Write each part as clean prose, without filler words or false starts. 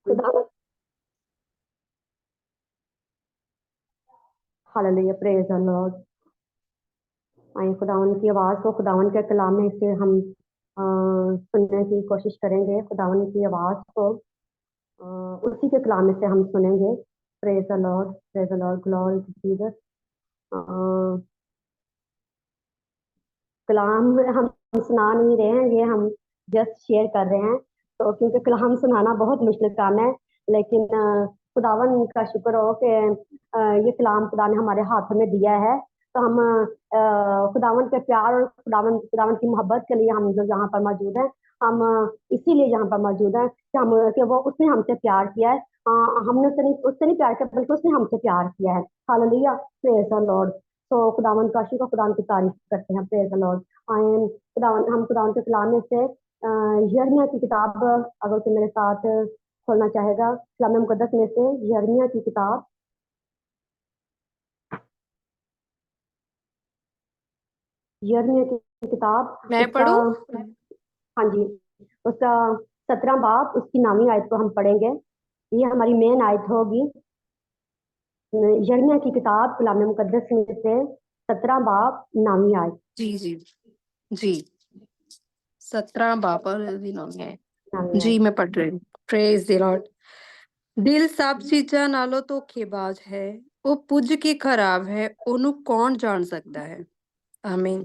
खुदा hallelujah praise the Lord. आइए खुदावन की आवाज़ को खुदावन के कलाम में से हम सुनने की कोशिश करेंगे। खुदावन की आवाज़ को उसी के कलाम में से हम सुनेंगे। Praise the Lord, praise the Lord, glory to Jesus. कलाम हम सुना नहीं रहे हैं, ये हम जस्ट शेयर कर रहे हैं। तो क्योंकि कलाम सुनाना बहुत मुश्किल काम है, लेकिन खुदावन का शुक्र हो कि ये कलाम खुदा ने हमारे हाथों में दिया है। तो हम खुदावन के प्यार और खुदावन खुदावन की मोहब्बत के लिए हम जो यहाँ पर मौजूद हैं, हम इसीलिए यहाँ पर मौजूद हैं कि वो उसने हमसे प्यार किया है। हमने उससे नहीं प्यार किया, बल्कि उसने हमसे प्यार किया है। Hallelujah, praise the Lord. तो खुदावन का शुक्र, खुदावन की तारीफ करते हैं। Praise the Lord. आए खुदावन, हम खुदावन के कलाम में से यिर्मयाह की किताब, अगर कोई मेरे साथ खोलना चाहेगा, कलाम मुकद्दस में से यिर्मयाह की किताब, यिर्मयाह की किताब, मैं उसका, पढ़ूं। हाँ जी, उसका 17 बाब, उसकी 9वीं आयत को हम पढ़ेंगे। ये हमारी मेन आयत होगी। यिर्मयाह की किताब कलाम मुकद्दस में से 17 बाब 9वीं आयत। जी जी जी। 17 बाबर दिनों में। 9वीं जी आयत। मैं पढ़ रही हूँ। Praise the Lord. दिल सब चीजा नालो तो खेबाज है, वो पुज के खराब है, ओनू कौन जान सकता है। आमीन।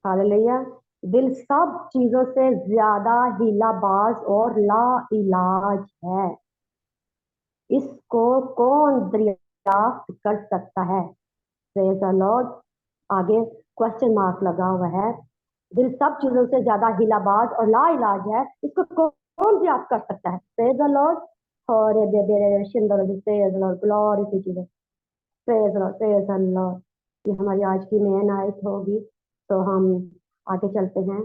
हालेलुया। दिल सब चीजों से ज्यादा हीलाबाज और ला इलाज है, इसको कौन दरियाफ्त कर सकता है। Praise the Lord. आगे क्वेश्चन मार्क लगा हुआ है। दिल सब चीजों से ज्यादा हिलाबाज और ला इलाज है, इसको कौन दरियाफ्त कर सकता है। Praise the Lord. और praise the Lord, glory to Jesus. Praise the Lord, praise the Lord. ये हमारी आज की मेन आयत होगी। तो हम आगे चलते हैं।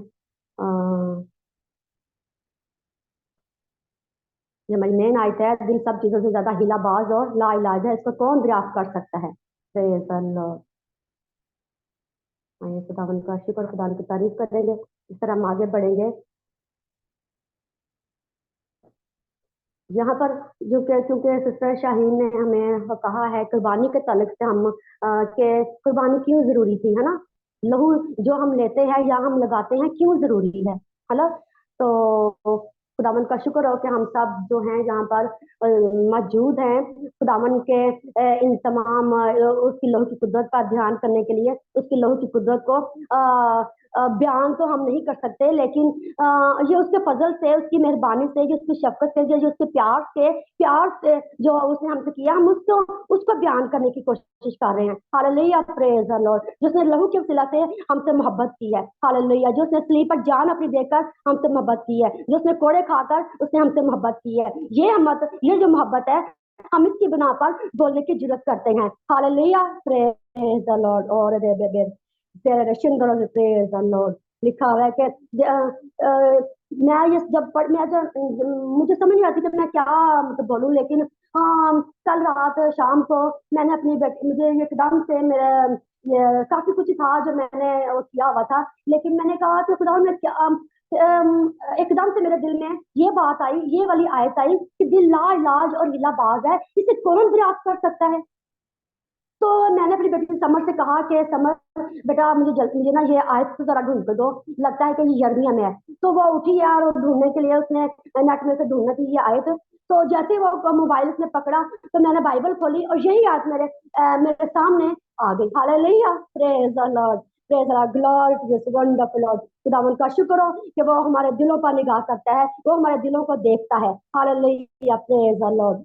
ये हमारी मेन आयत है। दिल सब चीजों से ज्यादा हिलाबाज और ला इलाज है, इसको कौन दरियाफ्त कर सकता है। Praise the Lord. आइए खुदावन का शुक्र, खुदावन की तारीफ करेंगे। इस तरह हम आगे बढ़ेंगे। यहाँ पर जो क्योंकि सिस्टर शाहीन ने हमें कहा है कुर्बानी के ताल्लुक से, हम कि कुर्बानी क्यों जरूरी थी, है ना। लहू जो हम लेते हैं या हम लगाते हैं, क्यों जरूरी है ना। तो खुदावन का शुक्र हो कि हम सब जो हैं यहाँ पर मौजूद हैं। खुदावन के इन तमाम उसकी लहू की कुदरत का ध्यान करने के लिए, उसकी लहू की कुदरत को बयान तो हम नहीं कर सकते, लेकिन ये उसके फजल से, उसकी मेहरबानी से, जो उसकी शफकत से, जो उसके प्यार से जो उसने हमसे किया, हम उसको बयान करने की कोशिश कर रहे हैं। Hallelujah, praise the Lord. जो उसने लहू के वसीला से हमसे मोहब्बत की है। हालेलुया। जो उसने सलीब पर जान अपनी देकर हमसे मोहब्बत की है, जो उसने कोड़े खाकर उसने हमसे मोहब्बत की है। ये जो मोहब्बत है, हम इसकी बिना पर बोलने की जरूरत करते हैं। Hallelujah, praise the Lord. और प्रेज द लॉर्ड लिखा हुआ है कि मैं ये जब पढ़ मैं जब मुझे समझ नहीं आती कि मैं क्या मतलब बोलूं, लेकिन कल रात शाम को मैंने अपनी बेटी, मुझे एकदम से मेरे ये काफी कुछ था जो मैंने वो किया हुआ था, लेकिन मैंने कहा कि खुदा मैं क्या एकदम से मेरे दिल में ये बात आई, ये वाली आयत आई कि दिल ला इलाज और हिलाबाज है, इसे कौन दरियाफ्त कर सकता है। तो मैंने अपनी बेटी समर से कहा कि समर बेटा, मुझे ना ये आयत तो जरा ढूंढ के दो, लगता है कि ये यिर्मयाह में है। तो वो उठी यार, और ढूंढने के लिए उसने नेट में से ढूंढने की ये आयत। तो जैसे ही वो मोबाइल उसने पकड़ा, तो मैंने बाइबल खोली और यही आयत मेरे सामने आ गई। Hallelujah, praise the Lord, praise the Lord, glory to this wonderful lord. खुदावन का शुक्र हो कि वो हमारे दिलों पर निगाह करता है, वो हमारे दिलों को देखता है। Hallelujah, praise the Lord.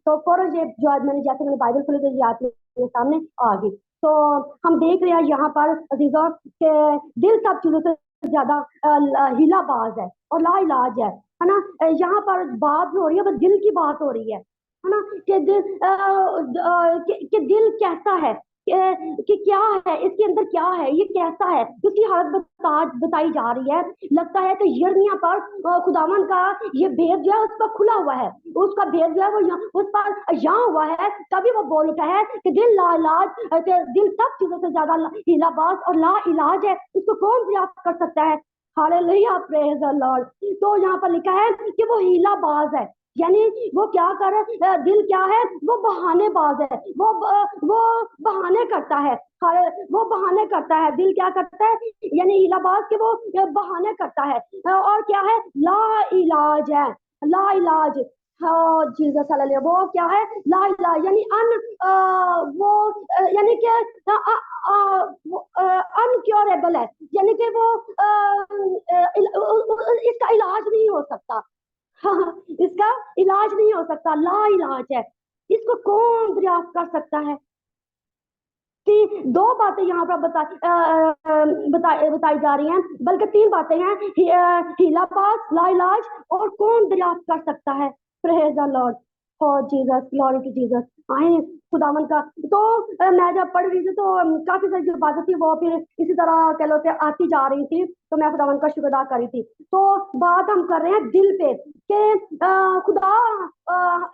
तो फौरन ये जो मैंने बाइबल खोली, तो ये आयत मेरे सामने आ गई। तो हम देख रहे हैं यहाँ पर अजीजों के दिल सब चीजों से ज्यादा हिलाबाज है और ला इलाज है ना। यहाँ पर बात जो हो रही है, वो दिल की बात हो रही है ना। कि दिल कैसा है, कि क्या है इसके अंदर, क्या है, ये कैसा है, उसकी हालत बताई जा रही है। लगता है कि यिर्मयाह पर खुदावन का ये भेद जो है उसका खुला हुआ है, उसका भेद जो है वो उस पर यहाँ हुआ है। तभी वो बोल उठा है कि दिल ला इलाज, दिल सब चीजों से ज्यादा हिलाबाज और ला इलाज है, इसको कौन दरियाफ्त कर सकता है। Hallelujah, praise the Lord. तो यहाँ पर लिखा है कि वो हीलाबाज है, यानी वो क्या कर दिल क्या है, वो बहानेबाज है, वो बहाने करता है। वो बहाने करता है, दिल क्या करता है, यानी हीलाबाज के वो बहाने करता है। और क्या है, ला इलाज है, ला इलाज। हाँ जीसस हालेलुया, वो क्या है, ला इलाज, यानी वो यानी कि अनक्योरेबल है, यानी कि वो इसका इलाज नहीं हो सकता। हाँ, इसका इलाज नहीं हो सकता, ला इलाज है। इसको कौन दरियाफ्त कर सकता है? कि दो बातें यहाँ पर बताई जा रही हैं, बल्कि तीन बातें हैं, हीलापास, लाइलाज, और कौन दरियाफ्त कर सकता है। Praise the lord for Jesus, glory to Jesus. आए खुदावन का। तो मैं जब पढ़ रही थी तो काफी सारी जो बातें थी वो फिर इसी तरह कह लो कि आती जा रही थी, तो मैं खुदावन का शुक्र अदा कर रही थी। तो बात हम कर रहे हैं दिल पे कि खुदा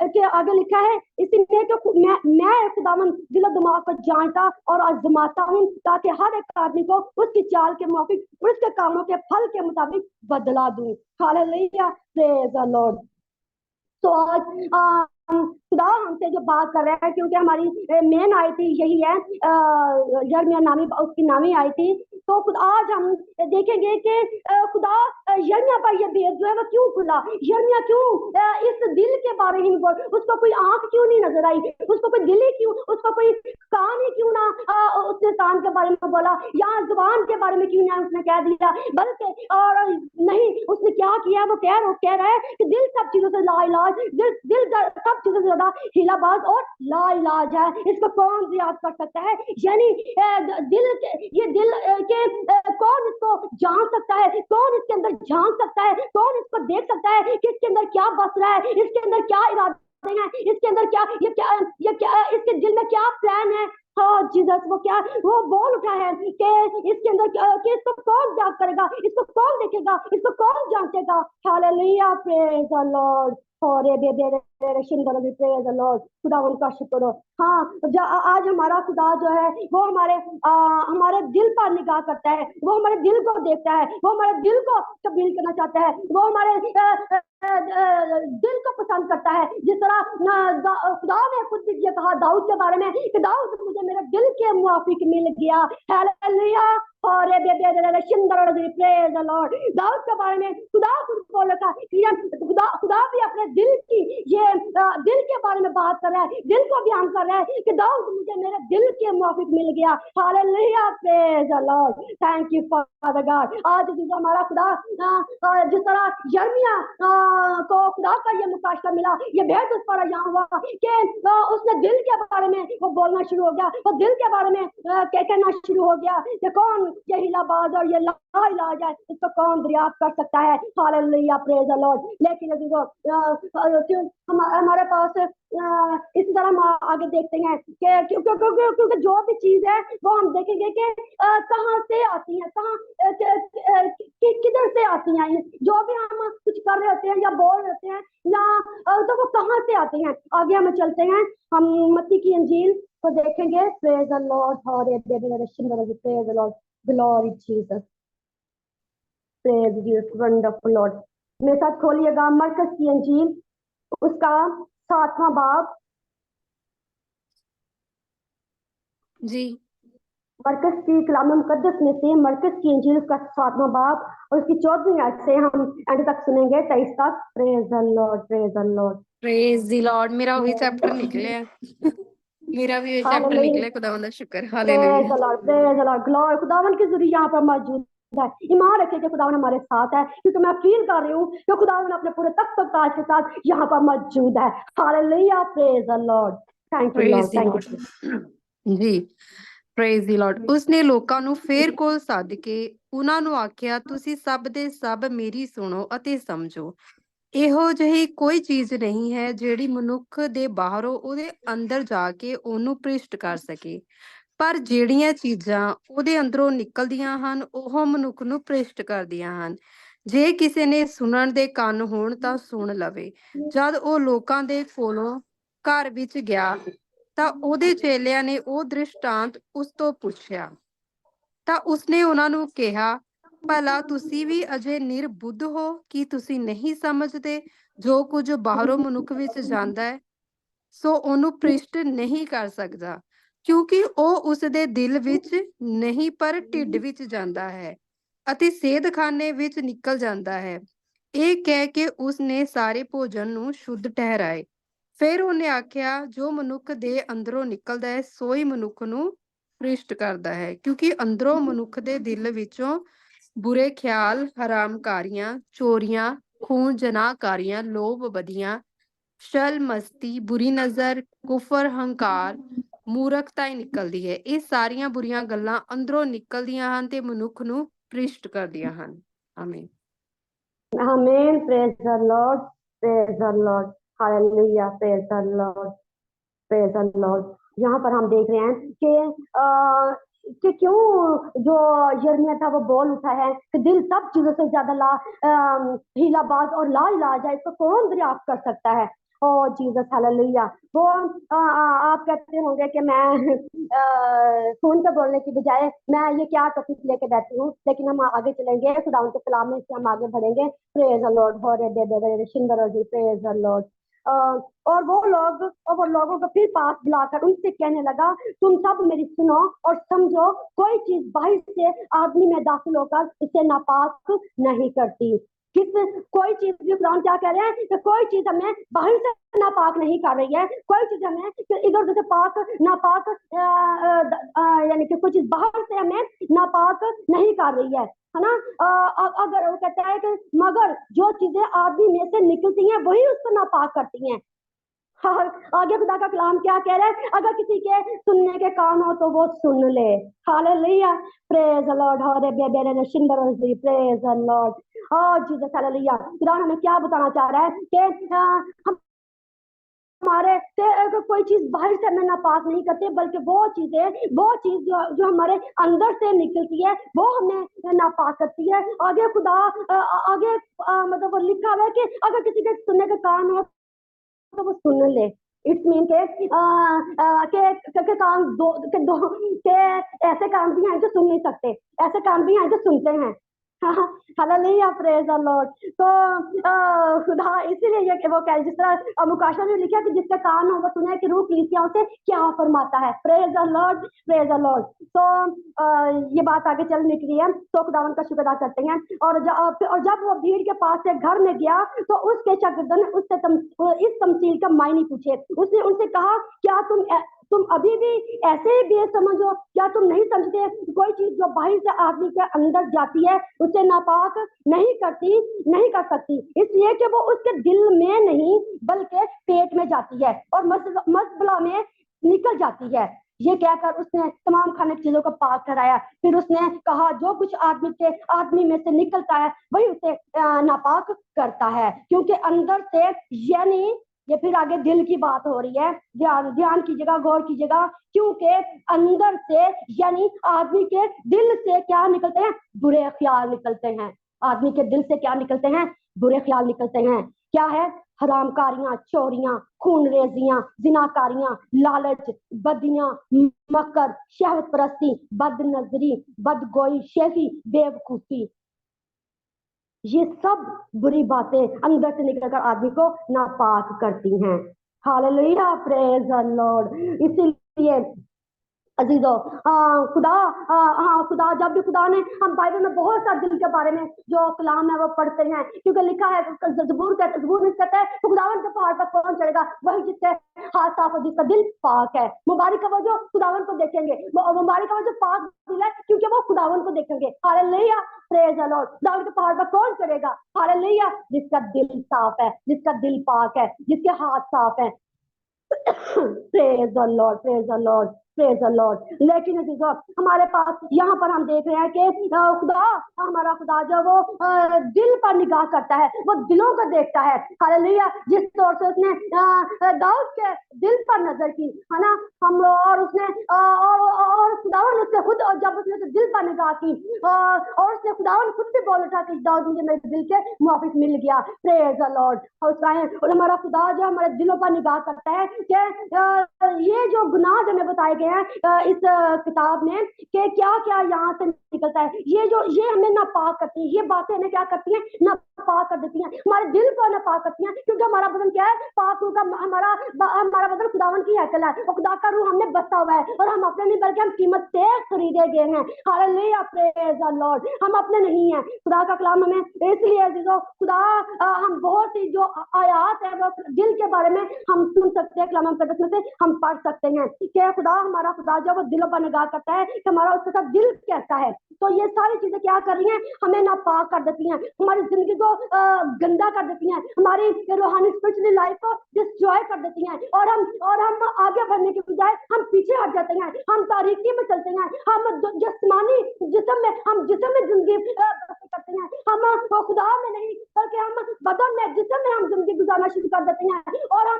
के आगे लिखा है इसमें तो मैं खुदावन दिल और दिमाग को जानता और आजमाता हूँ, ताकि हर एक आदमी को उसकी चाल के मुताबिक, उसके कामों के फल के मुताबिक बदला दूं। Hallelujah, praise the Lord. तो आज खुदा हमसे जो बात कर रहा है, क्योंकि हमारी मेन आई थी यही है, यर्मिया नामी, उसकी नामी आई थी। तो आज हम देखेंगे कि खुदा यर्मिया पर ये भेद जो है वो क्यों खुला, यर्मिया क्यों इस दिल के बारे में बोल, उसको कोई आंख क्यों नहीं नजर आई, उसको कोई दिल ही क्यों, उसको कोई कान ही क्यों ना उसने कान के बारे में बोला, या जुबान के बारे में क्यों ना उसने कह दिया, बल्कि और नहीं, उसने क्या किया, वो कह रहा है कि दिल सब चीजों से लाइलाज, दिल सब चीजों से ज्यादा हीलाबाज और लाइलाज है। इसको कौन याद कर सकता है, यानी दिल ये दिल के कौन इसको जान सकता है, कौन इसके अंदर जान सकता है, कौन इसको देख सकता है कि इसके अंदर क्या बस रहा है, इसके अंदर क्या इरादे हैं, इसके अंदर क्या ये क्या इसके दिल में क्या प्लान है। हाँ जीसस, वो क्या वो बोल उठा है कि इसके अंदर कि इसको कौन जाग करेगा, इसको कौन देखेगा, इसको कौन जांचेगा। Hallelujah, praise the Lord. और ये प्रेज द लॉर्ड, खुदा उनका शुक्र हो। हाँ, आज हमारा खुदा जो है वो हमारे दिल पर निगाह करता है, वो हमारे दिल को देखता है, वो हमारे दिल को तब्दील करना चाहता है, वो हमारे दिल को पसंद करता है। जिस तरह खुदा ने खुद भी ये कहा दाऊद के बारे में कि दाऊद मुझे मेरे दिल के मुआफिक मिल गया। हालेलुया, और प्रेज द लॉर्ड। दाऊद के बारे में खुदा खुद बोल रखा, खुदा भी अपने दिल की ये दिल के बारे में बात कर रहा है, दिल को बयान कर रहा है कि दाऊद मुझे मेरे दिल के मुआफिक मिल गया। Hallelujah, praise the lord, thank you father God. आज जो हमारा खुदा जिस तरह यर्मिया को खुदा का ये मुकाशरा मिला, ये भेद उस पर यहाँ हुआ कि उसने दिल के बारे में वो बोलना शुरू हो गया, वो दिल के बारे में कहना शुरू हो गया कि कौन ये हिलाबाज और ये लाइलाज है, इसको कौन दरियाफ्त कर सकता है। Hallelujah, praise the Lord. लेकिन हमारे पास इसी तरह हम आगे देखते हैं कि क्योंकि जो भी चीज है वो हम देखेंगे कि कहाँ से आती है, कहाँ किधर से आती हैं, जो भी हम कुछ कर रहे होते हैं या बोल रहे होते हैं या तो वो कहाँ से आते हैं। आगे हम चलते हैं, हम मत्ती की इंजील को देखेंगे। Praise the Lord, praise the Lord, glory Jesus, praise Jesus, wonderful Lord. मेरे साथ खोलिएगा मरकस की इंजील, उसका 7वां बाब। जी, मरकस की कलाम मुकद्दस में से मरकस की इंजील उसका 7वां बाब और उसकी 14वीं आयत से हम एंड तक सुनेंगे, 23 तक। Praise the Lord, praise the Lord, praise the Lord. मेरा वही चैप्टर निकले है मेरा भी वही चैप्टर निकले, खुदावंद का शुक्र। Praise hallelujah, the Lord, praise the Lord, glory. खुदावन की जरूरी यहाँ पर मौजूद है। ईमान रखिए कि खुदावन हमारे साथ है, क्योंकि मैं फील कर रही हूँ कि खुदावन अपने पूरे तख्त ताज के साथ यहाँ पर मौजूद है। Hallelujah, praise the lord, thank you lord, praise the thank lord. जी, प्रेज द लॉर्ड। उसने ਲੋਕਾਂ ਨੂੰ ਫੇਰ ਕੋਲ ਸੱਦ ਕੇ ਉਹਨਾਂ ਨੂੰ ਆਖਿਆ, ਤੁਸੀਂ ਸਭ ਦੇ ਸਭ ਮੇਰੀ ਸੁਣੋ ਅਤੇ ਸਮਝੋ। ਇਹੋ ਜਿਹੀ ਕੋਈ ਚੀਜ਼ ਨਹੀਂ ਹੈ ਜਿਹੜੀ ਮਨੁੱਖ ਦੇ ਬਾਹਰੋਂ ਉਹਦੇ ਅੰਦਰ ਜਾ ਕੇ ਉਹਨੂੰ ਭ੍ਰਿਸ਼ਟ ਕਰ ਸਕੇ, ਪਰ ਜਿਹੜੀਆਂ ਚੀਜ਼ਾਂ ਉਹਦੇ ਅੰਦਰੋਂ ਨਿਕਲਦੀਆਂ ਹਨ ਉਹ ਮਨੁੱਖ ਨੂੰ ਭ੍ਰਿਸ਼ਟ ਕਰਦੀਆਂ ਹਨ। ਜੇ ਕਿਸੇ ਨੇ ਸੁਣਨ ਦੇ ਕੰਨ ਹੋਣ ਤਾਂ ਸੁਣ ਲਵੇ। ਜਦ ਉਹ ਲੋਕਾਂ ਦੇ ਕੋਲੋਂ ਘਰ ਵਿੱਚ ਗਿਆ ਤਾਂ ਉਹਦੇ ਚੇਲਿਆਂ ਨੇ ਉਹ ਦ੍ਰਿਸ਼ਟਾਂਤ ਉਸ ਤੋਂ ਪੁੱਛਿਆ। ਤਾਂ ਉਸਨੇ ਉਹਨਾਂ ਨੂੰ ਕਿਹਾ, ਭਲਾ ਤੁਸੀਂ ਵੀ ਅਜੇ ਨਿਰਬੁੱਧ ਹੋ ਕਿ ਤੁਸੀਂ ਨਹੀਂ ਸਮਝਦੇ ਜੋ ਕੁਝ ਬਾਹਰੋਂ ਮਨੁੱਖ ਵਿੱਚ ਜਾਂਦਾ ਹੈ ਸੋ ਉਹਨੂੰ ਭ੍ਰਿਸ਼ਟ ਨਹੀਂ ਕਰ ਸਕਦਾ ਕਿਉਂਕਿ ਉਹ ਉਸਦੇ ਦਿਲ ਵਿੱਚ ਨਹੀਂ ਪਰ ਢਿੱਡ ਵਿੱਚ ਜਾਂਦਾ ਹੈ ਅਤੇ ਸੇਧਖਾਨੇ ਵਿੱਚ ਨਿਕਲ ਜਾਂਦਾ ਹੈ। ਇਹ ਕਹਿ ਕੇ ਉਸਨੇ ਸਾਰੇ ਭੋਜਨ ਨੂੰ ਸ਼ੁੱਧ ਠਹਿਰਾਏ। ਫਿਰ ਉਹਨੇ ਆਖਿਆ ਜੋ ਮਨੁੱਖ ਦੇ ਅੰਦਰੋਂ ਨਿਕਲਦਾ ਹੈ ਸੋਈ ਮਨੁੱਖ ਨੂੰ ਭ੍ਰਿਸ਼ਟ ਕਰਦਾ ਹੈ ਕਿਉਂਕਿ ਅੰਦਰੋਂ ਮਨੁੱਖ ਦੇ ਦਿਲ ਵਿੱਚੋਂ ਬੁਰੇ ਖਿਆਲ, ਹਰਾਮਕਾਰੀਆਂ, ਚੋਰੀਆਂ, ਖੂਨ ਜਨਾਹਕਾਰੀਆਂ, ਲੋਭ ਬਦੀਆਂ, ਛਲ ਮਸਤੀ, ਬੁਰੀ ਨਜ਼ਰ, ਕੁਫਰ, ਹੰਕਾਰ, ਮੂਰਖਤਾ ਹੀ ਨਿਕਲਦੀ ਹੈ। ਇਹ ਸਾਰੀਆਂ ਬੁਰੀਆਂ ਗੱਲਾਂ ਅੰਦਰੋਂ ਨਿਕਲਦੀਆਂ ਹਨ ਤੇ ਮਨੁੱਖ ਨੂੰ ਭ੍ਰਿਸ਼ਟ ਕਰਦੀਆਂ ਹਨ। ਆਮੀਨ। Amen. Praise the Lord. Praise the Lord. Hallelujah. Praise the Lord. Praise the Lord. यहाँ पर हम देख रहे हैं कि क्यों जो यिर्मयाह था वो बोल उठा है कि दिल सब चीजों से ज्यादा हीलाबाज और लाइलाज है, इसको कौन दरियाफ्त कर सकता है। ओ जीसस हालेलुया। वो आप कहते होंगे कि मैं फोन पे बोलने की बजाय मैं ये क्या टॉपिक लेके बैठी हूँ, लेकिन हम आगे चलेंगे खुदा के कलाम में से हम आगे बढ़ेंगे। Praise the Lord. हो रे दे दे Shinder ji. Praise the Lord. और वो लोगों को फिर पास बुलाकर उनसे कहने लगा तुम सब मेरी सुनो और समझो, कोई चीज बाहर से आदमी में दाखिल होकर इसे नापाक नहीं करती। कोई चीज भी कुरान क्या कह रहे हैं कि कोई चीज हमें बाहर से नापाक नहीं कर रही है, कोई चीज हमें इधर उधर से पाक नापाक यानी कि कोई चीज बाहर से हमें नापाक नहीं कर रही है ना। अगर वो कहता है कि मगर जो चीजें आदमी में से निकलती हैं वही उसको नापाक करती हैं। आगे खुदा का कलाम क्या कह रहा है, अगर किसी के सुनने के कान हो तो वो सुन ले। Hallelujah. Praise the Lord. Praise the Lord. Jesus hallelujah. खुदा हमें क्या बताना चाह रहा है कि हम हमारे से कोई चीज बाहर से हमें नापाक नहीं करते, बल्कि वो चीज जो हमारे अंदर से निकलती है वो हमें नापाक करती है। आगे खुदा आगे मतलब वो लिखा हुआ है कि अगर किसी के सुनने के कान हो तो वो सुन ले। इट्स मीन के कान के ऐसे कान भी हैं जो सुन नहीं सकते, ऐसे कान भी हैं जो सुनते हैं। हालेलुया। Praise the Lord. तो खुदा इसीलिए वो कह जिस तरह मुकाशा ने लिखा कि जिसका कान हो वो सुने कि रूह कलीसियाओं से क्या फरमाता है। Praise the Lord. Praise the Lord. तो ये बात आगे चल निकली है तो खुदावन का शुक्र अदा करते हैं। और जब वो भीड़ के पास से घर में गया तो उसके शागिर्दों ने उससे इस तमसील का मायने पूछे। उसने उनसे कहा क्या तुम अभी भी ऐसे ही बेसमझ हो? क्या तुम नहीं समझते कोई चीज जो बाहर से आदमी के अंदर जाती है उसे नापाक नहीं कर सकती, इसलिए कि वो उसके दिल में नहीं बल्कि पेट में जाती है और मस्बला में निकल जाती है। ये कहकर उसने तमाम खाने की चीजों को पाक कराया। फिर उसने कहा जो कुछ आदमी में से निकलता है वही उसे नापाक करता है, क्योंकि अंदर से यानी ये फिर आगे दिल की बात हो रही है। ध्यान कीजिएगा, गौर कीजिएगा, क्योंकि अंदर से यानी आदमी के दिल से क्या निकलते हैं? बुरे ख्याल निकलते हैं। आदमी के दिल से क्या निकलते हैं? बुरे ख्याल निकलते हैं। क्या है? हरामकारियां, चोरियां, खूनरेजियां, जिनाकारियां, लालच, बदियां, मकर, शहवत परस्ती, बदनजरी, बदगोई, शेफी, बेवकूफी, ये सब बुरी बातें अंदर से निकलकर आदमी को नापाक करती हैं। हालेलुया। Praise the Lord. इसीलिए अजीजों खुदा जब भी खुदा ने हम बाइबल में बहुत सारे दिल के बारे में जो कलाम है वो पढ़ते हैं, क्योंकि लिखा है ज़बूर में कहता है तो खुदावन के पहाड़ पर कौन चढ़ेगा? वही जिसके हाथ साफ और जिसका दिल पाक है। मुबारक वो जो खुदावन को देखेंगे, मुबारक वो जो पाक दिल है, क्योंकि वो खुदावन को देखेंगे। हालेलुया। Praise the Lord. खुदावन के पहाड़ पर कौन चढ़ेगा? हालेलुया। जिसका दिल साफ है, जिसका दिल पाक है, जिसके हाथ साफ है। Praise the Lord. Praise the Lord. Praise the Lord. लेकिन हमारे पास यहाँ पर हम देख रहे हैं कि खुदा, हमारा खुदा जो वो दिल पर निगाह करता है, वो दिलों को देखता है। हालेलुया। जिस तौर से उसने दाऊद के दिल पर नजर की, है ना, हम लोग, और उसने और खुदावन उससे खुद, और जब उसने दिल पर निगाह की और उसने खुदावन खुद भी बोल उठा कि दाऊद मुझे मेरे दिल के मुआफिक मिल गया। Praise the Lord. और हमारा खुदा जो हमारे दिलों पर निगाह करता है कि ये जो गुनाह जो हमें बताए गए हैं इस किताब में कि क्या क्या यहाँ से निकलता है। ये हमें नापाक करती है, ये बातें हमें क्या करती हैं, नापाक कर देती हैं, हमारे दिल को नापाक करती हैं, क्योंकि हमारा बदन क्या है, पाक रूह का हमारा बदन खुदावन की हैकल है और खुदा का रूह हमने बसा हुआ है और हम अपने नहीं बल्कि हम कीमत से खरीदे गए हैं। Hallelujah, praise the Lord. हम अपने नहीं हैं। खुदा का कलाम हमें इसलिए अजीजों, खुदा हम बहुत ही जो आयात है वो दिल के बारे में हम सुन सकते हैं, कलाम मुकद्दस में से हम पढ़ सकते हैं कि खुदा हमारा खुदा जब वो दिलों पर निगाह करता है कि हमारा उसके साथ दिल कैसा है, तो ये सारी चीजें क्या कर रही हैं, हमें नापाक कर देती हैं, हमारी जिंदगी को गंदा कर देती हैं, हमारी रूहानी स्पिरिचुअल लाइफ को डिस्ट्रॉय कर देती हैं और हम आगे बढ़ने के बजाय हम पीछे हट जाते हैं, हम तारीकी में चलते हैं, हम जिस्मानी जिस्म में जिंदगी करते हैं, हम वो खुदा में नहीं बल्कि हम बदन में जिस्म में हम जिंदगी गुजारना शुरू कर देते हैं और हम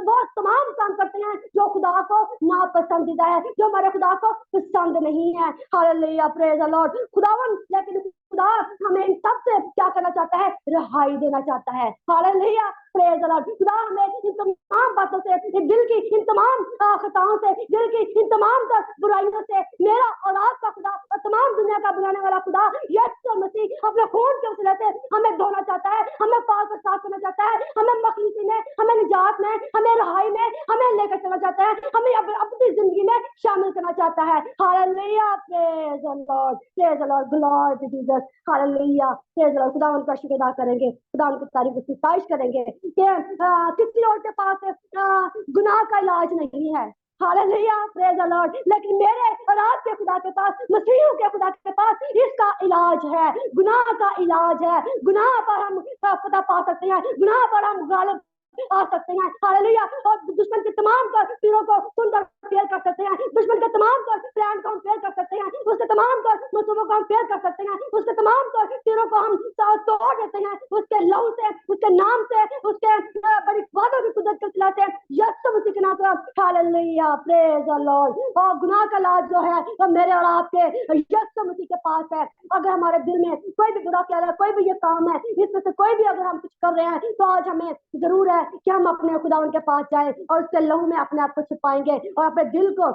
बहुत तमाम काम करते हैं जो खुदा को नापसंदीदा है, जो हमारे खुदा को पसंद नहीं है। Hallelujah, praise the Lord. खुदावन लेकिन खुदा हमें इन सब से क्या करना चाहता है, रिहाई देना चाहता है। Hallelujah, praise the lord. खुदा हमें इन तमाम बातों से, दिल की इन तमाम खताओं से, दिल की इन तमाम बुराइयों से, मेरा और आपका खुदा और तमाम दुनिया का बनाने वाला खुदा यीशु मसीह अपने खून के वसीले से हमें धोना चाहता है, हमें पाक और साफ करना चाहता है, हमें मखलूसी में, हमें निजात में, हमें रहाई में हमें लेकर चलना चाहता है, हमें अपनी जिंदगी में शामिल करना चाहता है। Hallelujah, praise the Lord, praise the Lord, glory to Jesus. Hallelujah, praise the lord. खुदा उनका शुक्र अदा करेंगे, खुदा उनकी तारीफ की सिफारिश करेंगे कि किसी और के पास गुनाह का इलाज नहीं है। Hallelujah, praise the Lord. लेकिन मेरे और आपके खुदा के पास, मसीह के खुदा के पास इसका इलाज है, गुनाह का इलाज है। गुनाह पर हम पता पा सकते हैं, गुनाह पर हम गालिब आ सकते हैं। हालेलुया। और दुश्मन के तमाम तीरों को सुनकर फेल कर सकते हैं, दुश्मन के तमाम प्लान को हम फेल कर सकते हैं, उसके तमाम मंसूबों को हम फेल कर सकते हैं, उसके तमाम तीरों को हम तोड़ देते हैं उसके लहू से, उसके नाम से, उसके बड़ी वादों की कुदरत के सिला से, यीशु मसीह के नाम से। Hallelujah, praise the Lord. और गुनाह का इलाज जो है वो मेरे और आपके यीशु मसीह के पास है। अगर हमारे दिल में कोई भी बुरा ख्याल है, कोई भी ये काम है, इसमें से कोई भी अगर हम कुछ कर रहे हैं, तो आज हमें जरूर है कि हम अपने खुदा के पास जाएं और उसके लहू में अपने आप को छिपाएंगे और अपने दिल को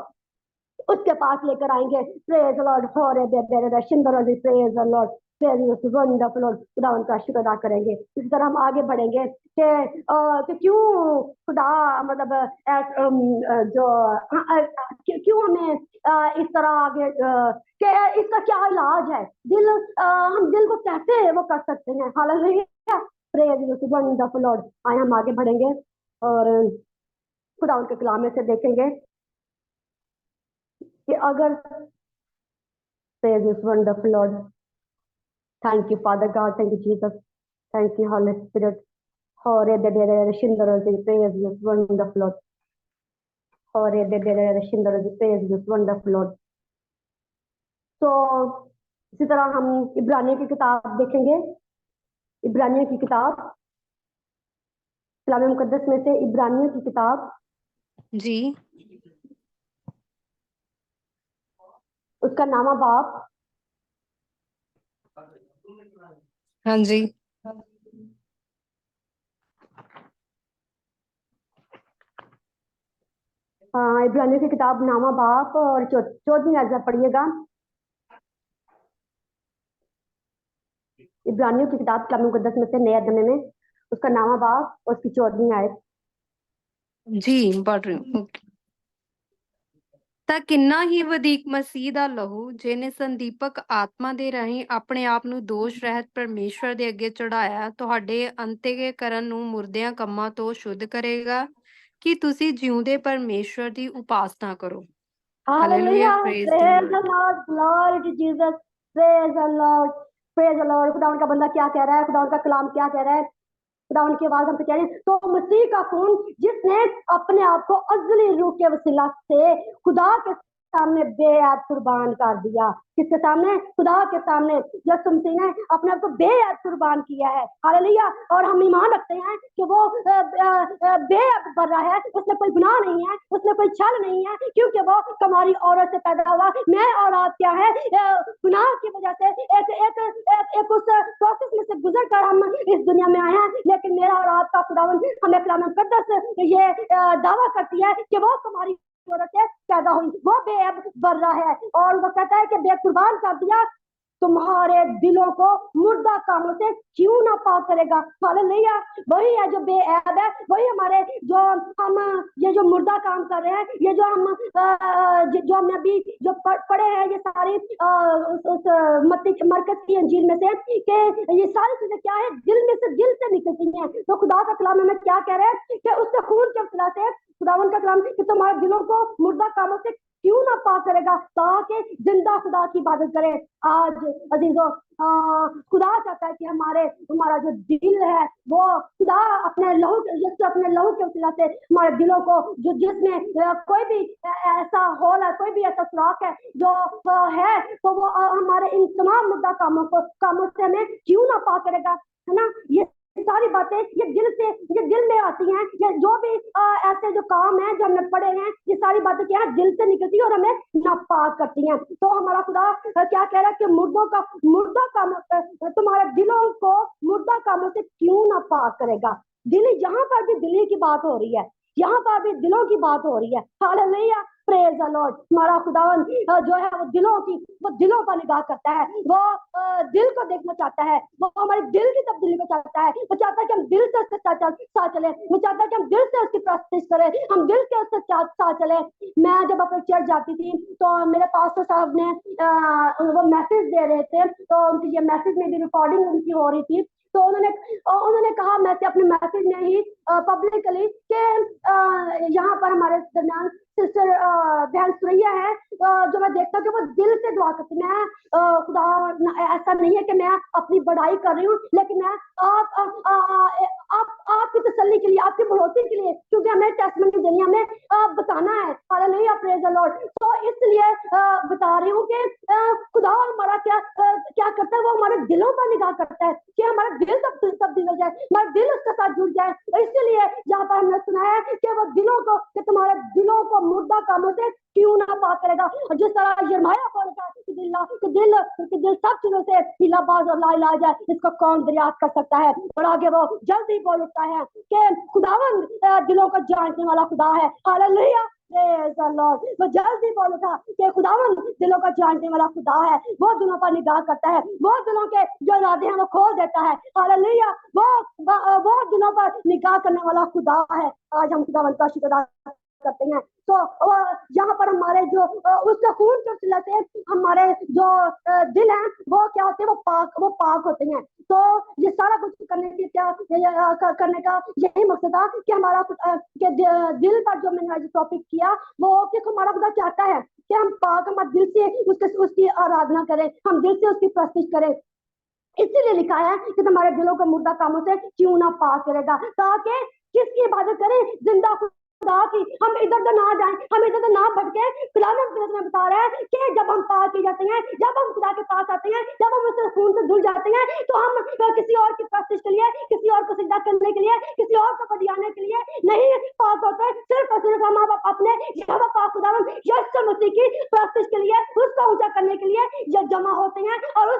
उसके पास लेकर आएंगे। प्रेज द लॉर्ड, होरे Bebe Shinder praise the Lord, praise wonderful Lord. खुदा उनका शुक्र अदा करेंगे। इसी तरह हम आगे बढ़ेंगे कि क्यों खुदा मतलब जो क्यों हमें इस तरह आगे कि इसका क्या इलाज है, दिल हम दिल को कैसे वो कर सकते हैं। Hallelujah, praise wonderful Lord. आए हम आगे बढ़ेंगे और खुदा उनके कलाम में से देखेंगे कि अगर praise is wonderful Lord, thank you father God, thank you Jesus, thank you Holi spirit. होरे दे दे शिंदर प्रेज इज वंडरफुल लॉर्ड, होरे दे दे शिंदर प्रेज इज वंडरफुल लॉर्ड। तो इसी तरह हम इब्रानियों की किताब देखेंगे, इब्रानियों की किताब, कलाम मुकद्दस में से इब्रानियों की किताब जी, उसका नामा बाप, हाँ जी, इब्रानियों की किताब नामा बाप और 14वीं आयत पढ़िएगा। इब्रानियों की किताब कलाम मुकद्दस में से नए अध्याय में उसका नामा बाप और उसकी 14वीं आयत। जी पढ़ रही हूँ। ओके। ਤਾਂ ਕਿੰਨਾ ਹੀ ਵਧੇਕ ਮਸੀਹ ਦਾ ਲਹੂ ਜਿਹਨੇ ਸੰਦੀਪਕ ਆਤਮਾ ਦੇ ਰਾਹੀਂ ਆਪਣੇ ਆਪ ਨੂੰ ਦੋਸ਼ ਰਹਿਤ ਪਰਮੇਸ਼ਵਰ ਦੇ ਅੱਗੇ ਚੜਾਇਆ ਤੁਹਾਡੇ ਅੰਤਿਕੇ ਕਰਨ ਨੂੰ ਮੁਰਦਿਆਂ ਕੰਮਾਂ ਤੋਂ ਸ਼ੁੱਧ ਕਰੇਗਾ ਕਿ ਤੁਸੀਂ ਜਿਉਂਦੇ ਪਰਮੇਸ਼ਵਰ ਦੀ ਉਪਾਸਨਾ ਕਰੋ। Hallelujah, hallelujah, praise the praise the lord. Lord, glory to Jesus, praise the Lord, praise the lord. खुदा उनका बंदा क्या कह रहा है, खुदा उनका कलाम क्या कह रहा है, खुदा उनकी आवाज हमसे कह रही है। तो मसीह का खून जिसने अपने आप को अज़ली रूह के वसीला से खुदा के सामने बेअद कुर्बान कर दिया, किसके सामने, खुदा के सामने। यीशु मसीह ने अपने आप को बेअद कुर्बान किया है। हालेलुया। और हम ईमान रखते हैं कि वो बेअद कर रहा है, उसमें कोई गुनाह नहीं है, उसमें कोई छल नहीं है, क्योंकि वो कुमारी औरत से पैदा हुआ। मैं और आप क्या है, गुनाह की वजह से एक उस प्रोसेस में से गुजर कर हम इस दुनिया में आए हैं। लेकिन मेरा और आपका खुदावंद हमें कलाम मुकद्दस ये दावा करती है कि वो कुमारी औरतें पैदा हुई, वो बेअब बर्रा है। और वो कहता है कि बेकुर्बान कर दिया, तुम्हारे दिलों को मुर्दा कामों से क्यों ना पाक करेगा। हालेलुया। वही है जो बेऐब है, वही हमारे जो हम ये जो मुर्दा काम कर रहे हैं, ये जो हम जो हमने अभी जो पढ़े हैं, ये सारी उस मरकज की अंजील में से कि ये सारी चीजें क्या है, दिल से निकलती हैं। तो खुदा का कलाम हमें क्या कह रहे हैं कि उसके खून के वसीला से खुदावन का कलाम कि तुम्हारे दिलों को मुर्दा कामों से क्यों ना पाक करेगा, ताकि जिंदा खुदा की इबादत करें। आज अजीजों, खुदा चाहता है कि हमारा जो दिल है वो खुदा अपने लहू के वसीला से हमारे दिलों को, जो जिसमें कोई भी ऐसा होल है, कोई भी ऐसा सुराख है जो है, तो वो हमारे इन तमाम मुद्दा कामों से हमें क्यों ना पाक करेगा, है ना। ये सारी बातें ये दिल में आती हैं। ये जो भी ऐसे जो काम है जो हमने पढ़े हैं, ये सारी बातें क्या है, दिल से निकलती है और हमें नापाक करती हैं। तो हमारा खुदा क्या कह रहा है कि मुर्दा काम तुम्हारे दिलों को मुर्दा कामों से क्यों ना पाक करेगा। दिल, यहाँ पर भी दिल की बात हो रही है, यहाँ पर भी दिलों की बात हो रही है। Hallelujah, praise the Lord. हमारा खुदावन जो है वो दिलों पर निगाह करता है, वो दिल को देखना चाहता है, वो हमारे दिल की तब्दीली को चाहता है। वो चाहता है कि हम दिल से उसके साथ चले, वो चाहता है कि हम दिल से उसकी प्रैक्टिस करें, हम दिल के उसके साथ चले। मैं जब अपने चर्च जाती थी तो मेरे पास्टर साहब ने वो मैसेज दे रहे थे, तो उनकी ये मैसेज में भी रिकॉर्डिंग उनकी हो रही थी। तो उन्होंने कहा मैं से अपने मैसेज में ही पब्लिकली कि यहाँ पर हमारे दरमियान सिस्टर बहन सुरैया है, जो मैं देखता हूँ कि वो दिल से दुआ करती। मैं खुदा, ऐसा नहीं है कि मैं अपनी बड़ाई कर रही हूँ, लेकिन मैं आपकी तसल्ली के लिए, आपकी बढ़ोतरी के लिए, क्योंकि हमें टेस्टमेंट देनी, हमें बताना है। Hallelujah, praise the Lord. तो इसलिए बता रही हूँ कि खुदा हमारा क्या करता है, वो हमारे दिलों पर निगाह करता है कि हमारा दिल तब्दील हो जाए, हमारा दिल उसके साथ जुड़ जाए। तो इसलिए यहाँ पर हमने सुना है कि वो दिलों को, कि तुम्हारे दिलों को मुर्दा कामों से क्यों ना पाक करेगा। जिस तरह यिर्मयाह बोल रहा है कि दिल सब चीजों से हिलाबाज और लाइलाज है, इसको कौन दरियाफ्त कर सकता है। और आगे वो जल्दी बोल उठता है कि खुदावन दिलों को जानने वाला खुदा है। हालेलुया, वो जल्दी बोल उठा कि खुदावन दिलों को जानने वाला खुदा है, वो दिलों पर निगाह करता है, वो दिलों के जो इरादे हैं वो खोल देता है। हालेलुया, वो दिलों पर निगाह करने वाला खुदा है। आज हम खुदावन का शुक्र करते हैं। तो यहाँ पर हमारे जो उसके खून के वसीले से हमारे जो दिल हैं वो क्या होते हैं, वो पाक होते हैं। तो ये सारा कुछ करने का यही मकसद था कि हमारा के दिल पर जो मैंने आज टॉपिक किया, वो कि हमारा खुदा चाहता है कि हम पाक, हम दिल से उसकी आराधना करें, हम दिल से उसकी प्रस्तुति करें। इसीलिए लिखा है कि तुम्हारे दिलों को मुर्दा कामों से क्यों ना पाक करेगा, ताकि किसकी इबादत करें, जिंदा खुदा की। हम इधर उधर ना जाएं, हम इधर उधर ना भटके। खुदा में बता रहा है कि जब हम पाक किए जाते हैं, जब हम खुदा के पास आते हैं, जब हम उसके खून से धुल जाते हैं, तो हम किसी और की प्रस्तुति के लिए, किसी और को सिजदा करने के लिए, किसी और को बदियाने के लिए नहीं पाक होते। सिर्फ और सिर्फ हम अपने यहोवा पाक खुदावन यीशु मसीह की प्रस्तुति के लिए, उसको ऊंचा करने के लिए ये जमा होते हैं, और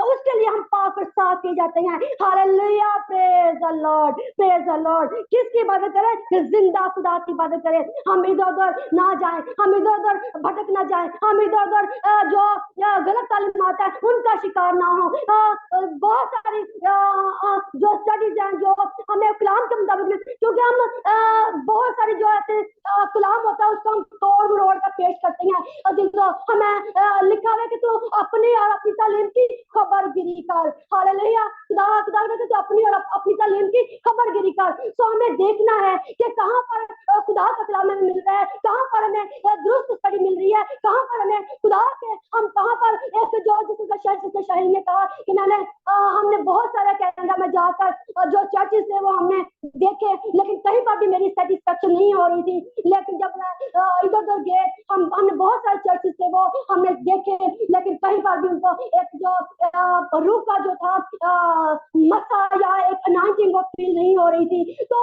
उसके लिए हम पाक और साफ किए जाते हैं। Hallelujah, praise the Lord, praise the Lord. किसकी इबादत करें, जिंदा खुदा की इबादत करें। हम इधर उधर ना जाएं, हम इधर उधर भटक ना जाएं, हम इधर उधर जो गलत तालीमात है उनका शिकार ना हो। बहुत सारी जो स्टडीज हैं जो हमें कलाम के मुताबिक, क्योंकि हम बहुत सारी जो ऐसे कलाम होता है उसको हम तोड़ मरोड़ कर पेश करते हैं। हमें लिखा है कि तू अपनी और अपनी तालीम की खबरगिरी कर। हालेलुया, खुदा ने तो अपनी और अपनी तालीम की खबरगिरी कर। तो हमें देखना है कि कहाँ पर खुदा का कलाम हमें मिल रहा है, कहाँ पर हमें दुरुस्त स्टडी मिल रही है, कहाँ पर हमें खुदा के, हम कहाँ पर एक जो शाही ने कहा कि हमने बहुत सारे कनाडा में जाकर जो चर्चेस थे वो हमने देखे, लेकिन कहीं पर भी मेरी सेटिस्फेक्शन नहीं हो रही थी। लेकिन जब मैं इधर उधर गए, हमने बहुत सारे चर्चेस थे वो हमने देखे, लेकिन कहीं पर भी उनको एक जो रूह का जो था मसा या एक अनाउंसिंग वो फील नहीं हो रही थी। तो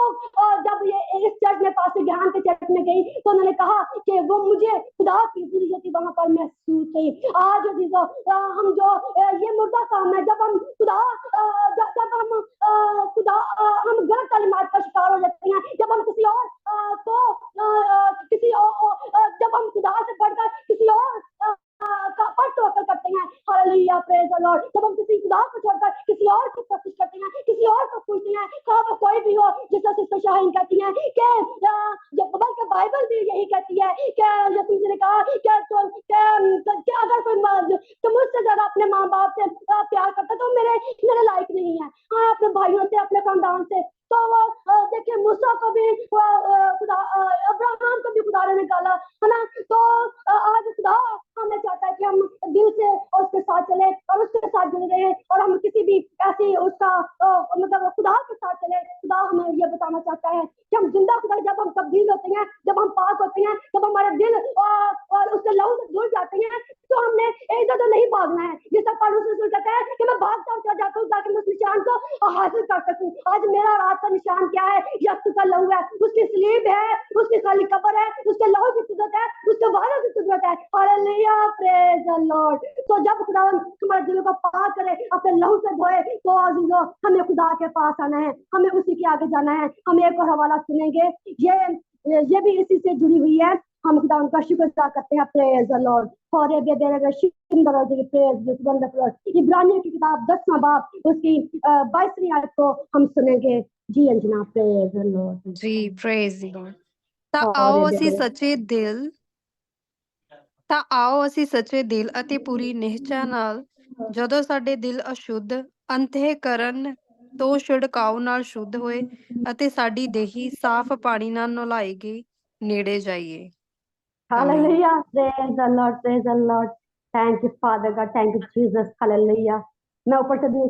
जब ये इस चर्च में पास्टर ज्ञान के चर्च में गई तो उन्होंने कहा कि वो मुझे खुदा की ज़रूरत वहां पर महसूस हुई। आज हम जो ये मुर्दा काम है, जब हम हम गलत तालीमात का शिकार हो जाते हैं, जब हम किसी और हो, जिससे सिस्टर शाहीन कहती हैं कि जब बल्कि बाइबल भी यही कहती है कि यीशु जी ने कहा कि अगर कोई तो मुझसे ज्यादा अपने माँ बाप से प्यार करता तो मेरे मेरे लायक नहीं है। हाँ, अपने भाइयों से, अपने खानदान से। तो वो देखिए मूसा को भी खुदा, अब्राहम को भी खुदा ने निकाला, है ना। तो आज खुदा हमें चाहता है कि हम दिल से और उसके साथ चले और उसके साथ जुड़े रहे, और हम किसी भी ऐसी उसका मतलब खुदा के साथ चले। खुदा हमें ये बताना चाहता है कि हम जिंदा खुदा, जब हम तब्दील होते हैं, जब हम पाक होते हैं, जब हमारे दिल और उसके लहू से जुड़ जाते हैं, तो हमने इधर उधर नहीं भागना है। जिसका पौलुस रसूल कहता है कि मैं भागता हूँ, जाता हूँ ताकि मैं उस निशान को हासिल कर सकूं। आज मेरा और आपका निशान क्या है? यीशु का लहू है, उसकी सलीब है, उसकी खाली कब्र है, उसके लहू की कुदरत है, उसके वादों की कुदरत है। Hallelujah, praise the Lord. तो जब खुदा हमारे दिलों को पाक करे, अपने लहू से धोए, तो अजीजों हमें खुदा के पास आना है, हमें उसी के आगे जाना है। हम एक और हवाला सुनेंगे, ये भी इसी से जुड़ी हुई है। हम खुदा उनका शुक्र अदा करते हैं। Praise the lord. For a बेबे सुंदर प्रेज दिस वंडरफुल। इब्रानियों की किताब 10वां बाब उसकी 22वीं आयत को हम सुनेंगे। जी अंजना, प्रेज द लॉर्ड। जी, प्रेज द लॉर्ड। ਤਾਂ फॉर ए ਆਓ ਅਸੀਂ बेबे ਸੱਚੇ ਦਿਲ ਸੱਚੇ ਦਿਲ ਅਤੇ ਪੂਰੀ ਨਿਸ਼ਚਾ ਨਾਲ, ਜਦੋਂ ਸਾਡੇ ਦਿਲ ਅਸ਼ੁੱਧ ਅੰਤःਕਰਨ ਤੋਂ ਛਿੜਕਾਓ ਨਾਲ ਸ਼ੁੱਧ ਹੋਏ ਅਤੇ ਸਾਡੀ ਦੇਹੀ ਸਾਫ਼ ਪਾਣੀ ਨਾਲ ਨੁਲਾਈ ਗਈ, ਨੇੜੇ ਜਾਈਏ। ਆਮੀਨ। Hallelujah. Praise the Lord. Praise the Lord. Thank you, Father God. Thank you, Jesus. Hallelujah. मैं ऊपर से भी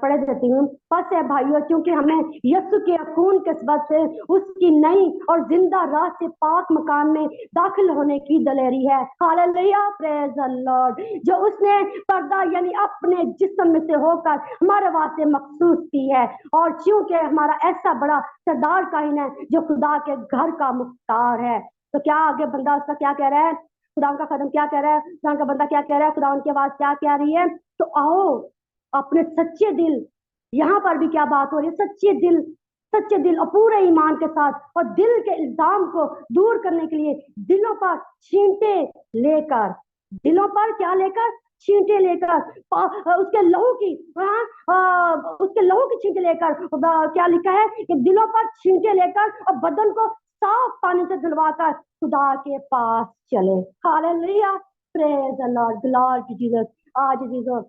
पढ़े देती हूँ। बस है भाइयों, क्योंकि हमें यीशु के खून के सबब से उसकी नई और जिंदा राह से पाक मकान में दाखिल होने की दलेरी है। Hallelujah, praise the Lord. जो उसने पर्दा यानी अपने जिस्म में से होकर हमारे वास्ते मखसूस की है, और क्योंकि हमारा ऐसा बड़ा सरदार काहिन है जो खुदा के घर का मुख्तार है। तो क्या आगे बंदा उसका क्या कह रहा है? खुदा का कदम क्या कह रहा है? खुदा का बंदा क्या कह रहा है? खुदा उनकी आवाज क्या कह रही है? तो आओ अपने सच्चे दिल, यहाँ पर भी क्या बात हो रही है? सच्चे दिल और पूरे ईमान के साथ, और दिल के इल्जाम को दूर करने के लिए दिलों पर छींटे लेकर, दिलों पर क्या लेकर? छींटे लेकर, उसके लहू की उसके लहू की छींटे लेकर, क्या लिखा है कि दिलों पर छींटे लेकर और बदन को साफ पानी से धुलवाकर खुदा के पास चले। Hallelujah, praise the Lord, glory to Jesus. आज जीसस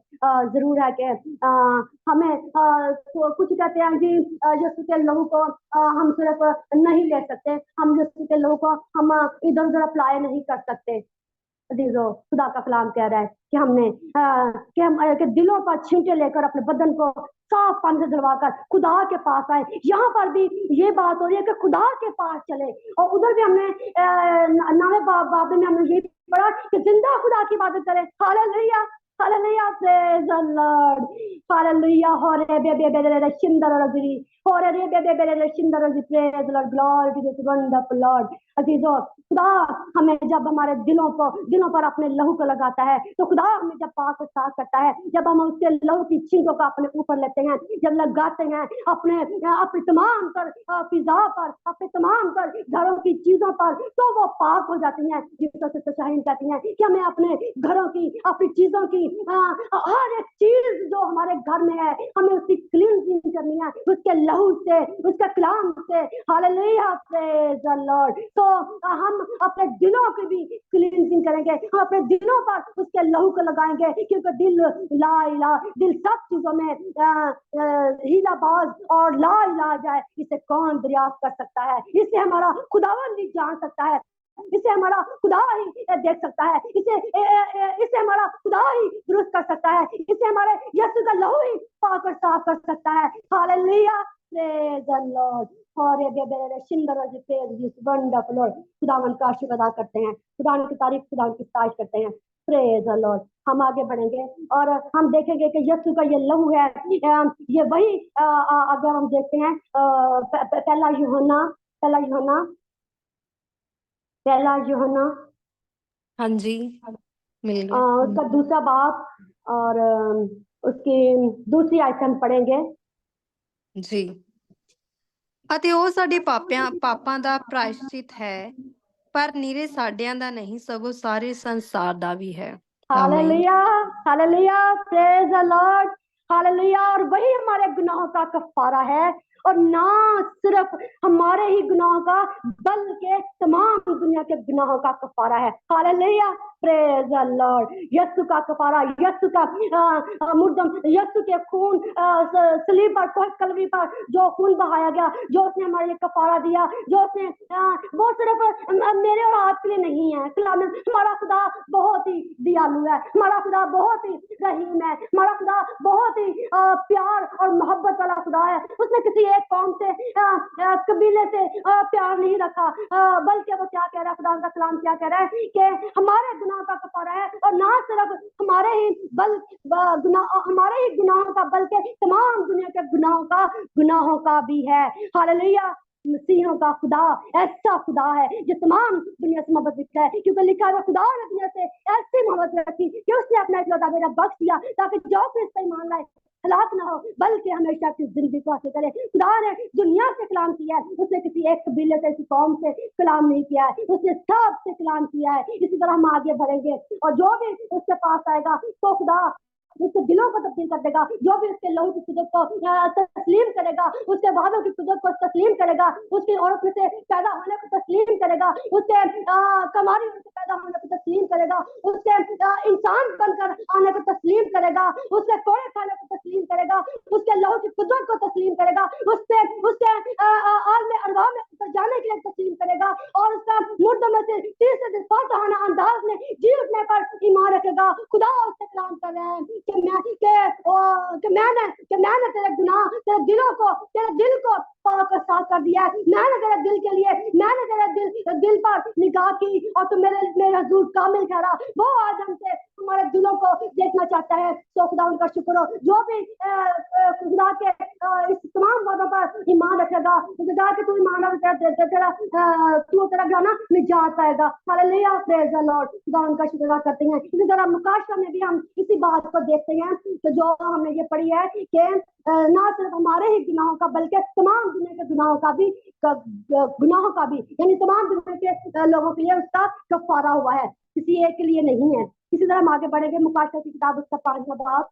जरूर है कि हमें तो कुछ कहते हैं जी यीशु के लहू को हम सिर्फ नहीं ले सकते, हम यीशु के लहू को हम इधर उधर अप्लाई नहीं कर सकते। खुदा का कलाम कह रहा है कि हमने कि दिलों पर छींटे लेकर अपने बदन को साफ पानी से धुलवाकर खुदा के पास आए। यहाँ पर भी ये बात हो रही है कि खुदा के पास चले, और उधर भी हमने नावे बाब में हमने ये पढ़ा कि जिंदा खुदा की इबादत करें। Hallelujah, hallelujah, praise the Lord. Hallelujah, होरे बेबे बेबे शिंदर रजी, होरे बेबे बेबे शिंदर रजी, praise the Lord, glory to this wonderful Lord. अजीजों, खुदा हमें जब हमारे दिलों पर अपने लहू को लगाता है, तो खुदा हमें जब पाक और साफ करता है, जब हम उसके लहू की छींटों को अपने ऊपर लेते हैं, जब लगाते हैं अपने तमाम कर फिजा पर, अपने तमाम कर घरों की चीजों पर, तो वो पाक हो जाती हैं। जिससे शाहीन कहती हैं कि हमें अपने घरों की, अपनी चीजों की, हर एक चीज जो हमारे घर में है, हमें उसकी क्लींजिंग करनी है उसके लहू से, उसके कलाम से। Hallelujah, praise the Lord. तो हम अपने दिलों की भी क्लींजिंग करेंगे, हम अपने दिलों पर उसके लहू को लगाएंगे, क्योंकि दिल सब चीजों में हीलाबाज और ला इलाज है। इसे कौन दरियाफ्त कर सकता है? इसे हमारा खुदावन भी जान सकता है, इसे हमारा खुदा ही देख सकता है, इसे हमारा खुदा ही दुरुस्त कर सकता है, इसे हमारे यीशु का लहू ही पाक और साफ कर सकता है। Hallelujah, praise the Lord. और ये बेबे शिंदर ji, praise this wonderful lord. खुदावन का शुक्र अदा करते हैं, खुदावन की तारीफ, खुदावन की तारीफ करते हैं। Praise the Lord. हम आगे बढ़ेंगे और हम देखेंगे कि यीशु का ये लहू है, ये वही अगर हम देखते हैं पहला यूहन्ना हाँ जी, मिल गया। उसका दूसरा बाब और उसकी दूसरी आयत हम पढ़ेंगे। ਜੀ। ਅਤੇ ਉਹ ਸਾਡੇ ਪਾਪਾਂ ਦਾ ਪ੍ਰਾਇਸ਼ਚਿਤ ਹੈ, ਪਰ ਨਿਰੇ ਸਾਡਿਆਂ ਦਾ ਨਹੀਂ, ਸਗੋਂ ਸਾਰੇ ਸੰਸਾਰ ਦਾ ਵੀ ਹੈ। आमीन। Hallelujah, hallelujah, praise the Lord, hallelujah. और वही हमारे गुनाहों का कफारा है, और ना सिर्फ हमारे ही गुनाहों का बल्कि तमाम दुनिया के गुनाहों का कफारा है। Hallelujah, praise the Lord. Yeshu का कफारा, यीशु का मुर्दम, यीशु के खून सलीब पर, कलवरी पर जो खून बहाया गया, जो उसने हमारे लिए कफारा दिया, जो उसने वो सिर्फ मेरे और आपके लिए नहीं है। हमारा खुदा बहुत ही दयालु है, हमारा खुदा बहुत ही रहीम है, हमारा खुदा बहुत ही प्यार और मोहब्बत वाला खुदा है। उसने किसी एक कौम से कबीले से प्यार नहीं रखा, बल्कि वो क्या कह रहा है, खुदा का कलाम क्या कह रहा है कि हमारे गुनाह का कफारा है, और ना सिर्फ हमारे ही हमारे ही गुनाहों का बल्कि तमाम दुनिया के गुनाहों का भी है। हालेलुया, मसीहों का खुदा ऐसा खुदा है जो तमाम दुनिया से मोहब्बत रखता है, क्योंकि लिखा है खुदा ने दुनिया से ऐसी मोहब्बत रखी कि उसने अपना इकलौता बेटा बख्श दिया ताकि जो कोई इस पर ईमान लाए हलाक ना हो बल्कि हमेशा की जिंदगी को हासिल करे। खुदा ने दुनिया से कलाम किया है, उसने किसी एक कबीले से, किसी कौम से कलाम नहीं किया है, उसने सब से कलाम किया है। इसी तरह हम आगे बढ़ेंगे और जो भी उसके पास आएगा तो खुदा उसके दिलों को तब्दील कर देगा। जो भी उसके लहू की कुदरत को तस्लीम करेगा, उसके वादों की कुदरत को तस्लीम करेगा, उसकी औरत में से पैदा होने को तस्लीम करेगा, उसके कमारी से पैदा होने को तस्लीम करेगा, उसके इंसान बनकर आने को तस्लीम करेगा, उसके कोड़े खाने को तस्लीम करेगा, उसके लहू की कुदरत को तस्लीम करेगा, उसके आलम अरवाह में ऊपर जाने के लिए तस्लीम करेगा, और उसका मुर्दों में से तीसरे दिन फौजहाना अंदाज में जी उठने पर ईमान रखेगा। खुदा उससे कलाम कर रहे हैं कि मैंने तेरे गुनाह, तेरे दिल को पाक और साफ कर दिया है। मैंने तेरे दिल के लिए, मैंने तेरे दिल पर निगाह की और तू मेरे हुजूर कामिल ठहरा। वो आज हमसे हमारे दिलों को देखना चाहता है। तो खुदा उनका शुक्र हो जो भी खुदा के इस तमाम बातों पर ईमान रखेगा, खुदा के तू ईमान तेरा गाना निजात पाएगा। Hallelujah, praise the lord. खुदा उनका शुक्र करते हैं। इसी तरह मुकाशवा में भी हम इसी बात को देखते हैं तो जो हमने ये पढ़ी है कि ना सिर्फ हमारे ही गुनाहों का बल्कि तमाम दुनिया के गुनाहों का भी यानी तमाम दुनिया के लोगों के लिए उसका कफारा हुआ है, किसी एक के लिए नहीं है। इसी तरह हम आगे बढ़ेंगे। मुकाशवा की किताब उसका 5वां बाब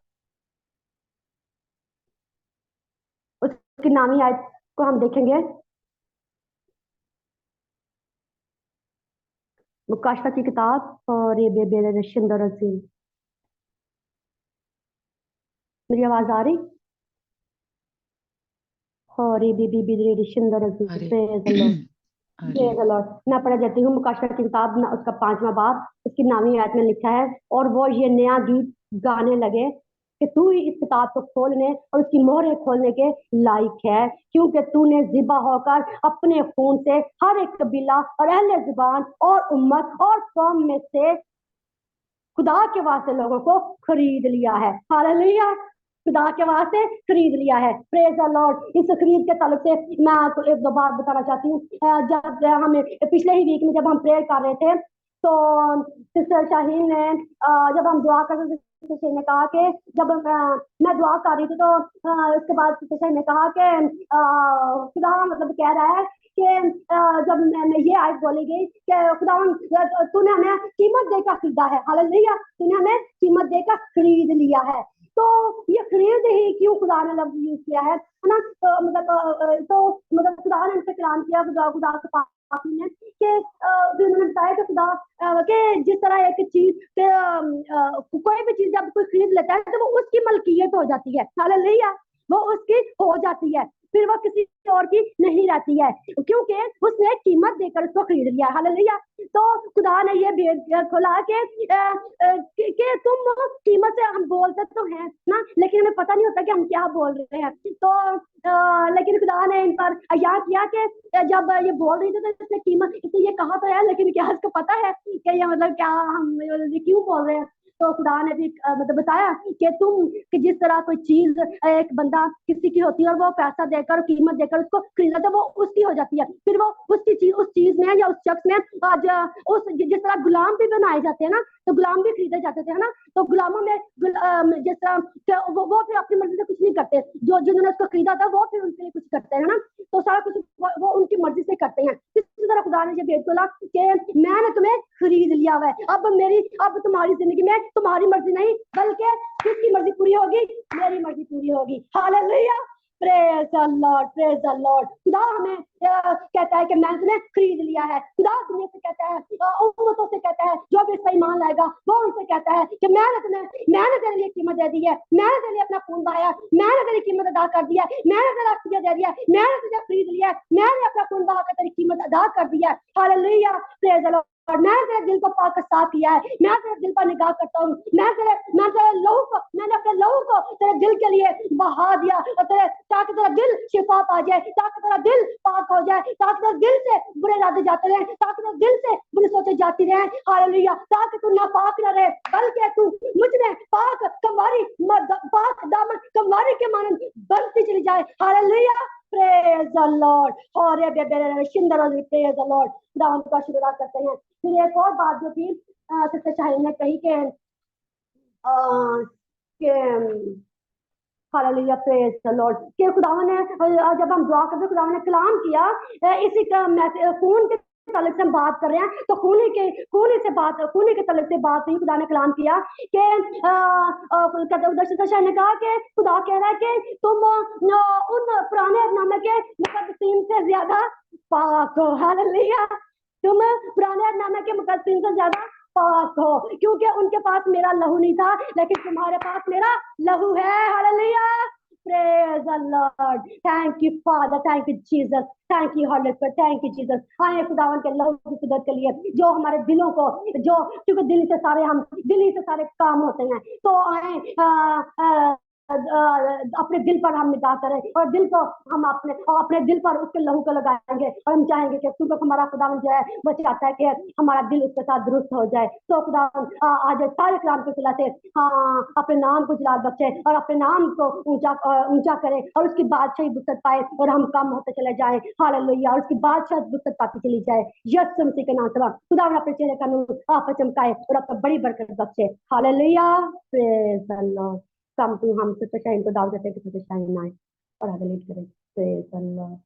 उसकी नामी आयत को हम देखेंगे। मुकाशवा की किताब और ये मेरी आवाज आ रही? और ये मैं पढ़ देती हूँ। मुकाशवा की किताब उसका 5वां बाब उसकी नामी आयत में लिखा है, और वो ये नया गीत गाने लगे कि तू ही इस किताब को खोलने और उसकी मोहरें खोलने के लायक है, क्योंकि तूने जिबा होकर अपने खून से हर एक कबीला और अहले जुबान और उम्मत और कौम में से खुदा के वास्ते लोगों को खरीद लिया है। हालेलुया, खुदा के वास्ते खरीद लिया है। Praise the Lord. इस खरीद के ताल्लुक से मैं आपको एक दो बात बताना चाहती हूँ। जब हमें पिछले ही वीक में जब हम प्रेयर कर रहे थे तो सिस्टर शाहीन ने जब हम दुआ कर रहे थे, सिस्टर ने कहा कि जब मैं दुआ कर रही थी तो उसके बाद सिस्टर ने कहा कि खुदा मतलब कह रहा है कि जब मैं ये आयत बोली गई कि खुदा तूने हमें कीमत देकर खरीदा है। हालेलुया, तूने हमें कीमत देकर खरीद लिया है। तो ये खरीद ही क्यों खुदा ने लफ्ज यूज किया है ना? तो मतलब खुदा ने उनसे कलाम किया, खुदा के पास ने कि उन्होंने बताया कि खुदा के जिस तरह एक चीज कोई भी चीज जब कोई खरीद लेता है तो वो उसकी मलकियत हो जाती है। हालेलुया, वो उसकी हो जाती है, फिर वो किसी और की नहीं रहती है, क्योंकि उसने कीमत देकर उसको खरीद लिया। हालेलुया। तो खुदा ने ये भेद खोला कि तुम कीमत से हम बोलते तो हैं ना, लेकिन हमें पता नहीं होता कि हम क्या बोल रहे हैं। तो लेकिन खुदा ने इन पर याद किया कि जब ये बोल रही थी तो इसने कीमत इसने ये कहा तो है, लेकिन क्या उसको पता है कि ये मतलब क्या हम क्यों बोल रहे हैं। तो खुदा ने भी मतलब बताया कि जिस तरह कोई चीज एक बंदा किसी की होती है और वो पैसा देकर कीमत देकर उसको खरीदा तो वो उसकी हो जाती है, फिर वो उस चीज में या उस शख्स में आज जिस तरह गुलाम भी बनाए जाते हैं ना, तो गुलाम भी खरीदे जाते थे, है ना। तो गुलामों में जिस तरह वो फिर अपनी मर्जी से कुछ नहीं करते, जो जिन्होंने उसको खरीदा था वो फिर उनके लिए कुछ करते हैं, है ना। तो सारा कुछ वो उनकी मर्जी से करते हैं। इसी तरह खुदा ने ये भेद खोला कि मैंने तुम्हें खरीद लिया हुआ है। अब तुम्हारी जिंदगी में तुम्हारी मर्जी नहीं बल्कि किसकी मर्जी पूरी होगी? मेरी मर्जी पूरी होगी। Hallelujah, praise the Lord, praise the lord. खुदा हमें कहता है कि मैंने तुम्हें खरीद लिया है। खुदा दुनिया से कहता है, उम्मतों से कहता है, जो भी इस पर ईमान लाएगा वो उनसे कहता है कि मैंने तेरे लिए कीमत दे दी है, मैंने तेरे लिए अपना खून बहाया, मैंने तेरी कीमत अदा कर दिया है, मैंने तेरा तुझे दे दिया है, मैंने तुझे खरीद लिया है, मैंने अपना खून बहा कर तेरी कीमत अदा कर दिया है। Hallelujah, praise the Lord. और मैं तेरे दिल को पाक साफ किया है, मैं तेरे दिल पर निगाह करता हूँ, मैं तेरे लहू को, मैंने अपने लहू को तेरे दिल के लिए बहा दिया, और ताकि तेरा दिल शिफा पा जाए, ताकि तेरा दिल पाक हो जाए, ताकि तेरे दिल से बुरे इरादे जाते रहे, ताकि तेरे दिल से बुरी सोचे जाती रहे। हालेलुया, ताकि तू नापाक न रहे, बल्कि तू मुझ में पाक कंवारी, पाक दामन कंवारी के मानंद बनती चली जाए। Hallelujah, praise the Lord. और ये बेबे शिंदर प्रेज द लॉर्ड। खुदा का शुक्र करते हैं। फिर एक और बात जो थी सिस्टर शाहीन ने कही कि हालेलुया, प्रेज द लॉर्ड, कि खुदावन ने जब हम दुआ करते खुदावन ने कलाम किया, इसी खून के तलक से हम बात कर रहे हैं, तो खूनी के तलक से बात नहीं, खुदा ने कलाम किया कि दर्शक ने कहा कि खुदा कह रहा है कि तुम उन पुराने नामे के मुकद्दसीन से ज्यादा पाक हो। हालेलुया, तुम पुराने नामे के मुकद्दसीन से ज्यादा पाक हो, क्योंकि उनके पास मेरा लहू नहीं था, लेकिन तुम्हारे पास मेरा लहू है। Hallelujah, praise the lord. Thank you father, thank you Jesus, thank you holy spirit, thank you Jesus. आए खुदावन के लहू की कुदरत के लिए, जो हमारे दिलों को, जो क्योंकि दिल से सारे काम होते हैं, तो आए अपने दिल पर हम निगाह करें, और दिल को हम अपने दिल पर उसके लहू को लगाएंगे, और हम चाहेंगे कि क्योंकि हमारा खुदावन जो है वो चाहता है कि हमारा दिल उसके साथ दुरुस्त हो जाए। तो खुदावन आज सारे कलाम के सिला से अपने नाम को जलाल बख्शे, और अपने नाम को ऊंचा करे, और उसकी बादशाही वुसअत पाए, और हम कम होते चले जाए। हालेलुया, और उसकी बादशाह वुसअत पाती चली जाए। यीशु मसीह के नाम से खुदावन अपने चेहरे का नूर आप पर चमकाए, और आप पर बड़ी बरकत बख्शे। Hallelujah, praise the Lord. Come to हम सिस्टर शाहीन को दावत देते हैं कि सिस्टर शाहीन आए और आगे लीड करें। Praise the Lord.